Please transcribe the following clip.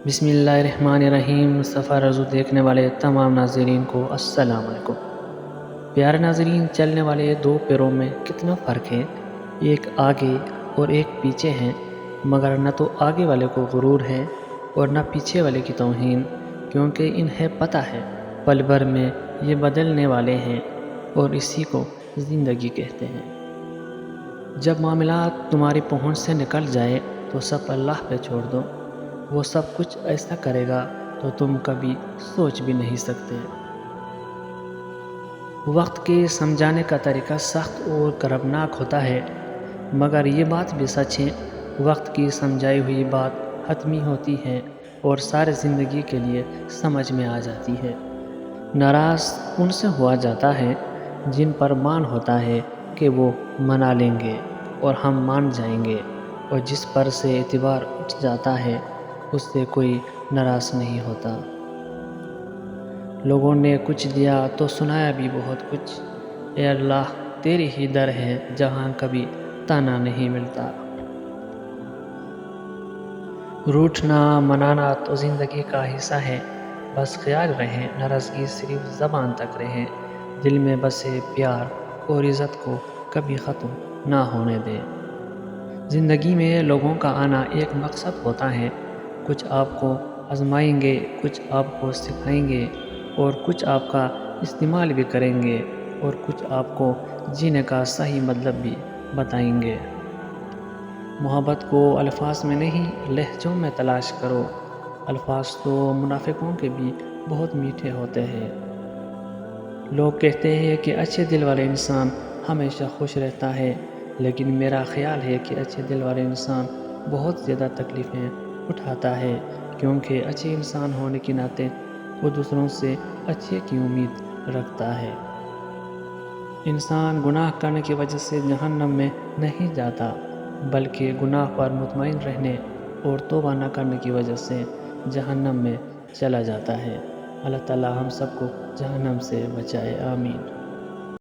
بسم اللہ الرحمن الرحیم۔ صفحہ رضو دیکھنے والے تمام ناظرین کو السلام علیکم۔ پیارے ناظرین، چلنے والے دو پیروں میں کتنا فرق ہے، ایک آگے اور ایک پیچھے ہیں، مگر نہ تو آگے والے کو غرور ہے اور نہ پیچھے والے کی توہین، کیونکہ انہیں پتہ ہے پل بھر میں یہ بدلنے والے ہیں اور اسی کو زندگی کہتے ہیں۔ جب معاملات تمہاری پہنچ سے نکل جائے تو سب اللہ پہ چھوڑ دو، وہ سب کچھ ایسا کرے گا تو تم کبھی سوچ بھی نہیں سکتے۔ وقت کے سمجھانے کا طریقہ سخت اور کربناک ہوتا ہے، مگر یہ بات بھی سچ ہے، وقت کی سمجھائی ہوئی بات حتمی ہوتی ہے اور سارے زندگی کے لیے سمجھ میں آ جاتی ہے۔ ناراض ان سے ہوا جاتا ہے جن پر مان ہوتا ہے کہ وہ منا لیں گے اور ہم مان جائیں گے، اور جس پر سے اعتبار اٹھ جاتا ہے اس سے کوئی ناراض نہیں ہوتا۔ لوگوں نے کچھ دیا تو سنایا بھی بہت کچھ، اے اللہ تیری ہی در ہے جہاں کبھی تانا نہیں ملتا۔ روٹھنا منانا تو زندگی کا حصہ ہے، بس خیال رہے ناراضگی صرف زبان تک رہے، دل میں بسے پیار اور عزت کو کبھی ختم نہ ہونے دے۔ زندگی میں لوگوں کا آنا ایک مقصد ہوتا ہے، کچھ آپ کو آزمائیں گے، کچھ آپ کو سکھائیں گے اور کچھ آپ کا استعمال بھی کریں گے اور کچھ آپ کو جینے کا صحیح مطلب بھی بتائیں گے۔ محبت کو الفاظ میں نہیں لہجوں میں تلاش کرو، الفاظ تو منافقوں کے بھی بہت میٹھے ہوتے ہیں۔ لوگ کہتے ہیں کہ اچھے دل والے انسان ہمیشہ خوش رہتا ہے، لیکن میرا خیال ہے کہ اچھے دل والے انسان بہت زیادہ تکلیفیں اٹھاتا ہے، کیونکہ اچھے انسان ہونے کے ناطے وہ دوسروں سے اچھے کی امید رکھتا ہے۔ انسان گناہ کرنے کی وجہ سے جہنم میں نہیں جاتا، بلکہ گناہ پر مطمئن رہنے اور توبہ نہ کرنے کی وجہ سے جہنم میں چلا جاتا ہے۔ اللہ تعالی ہم سب کو جہنم سے بچائے، آمین۔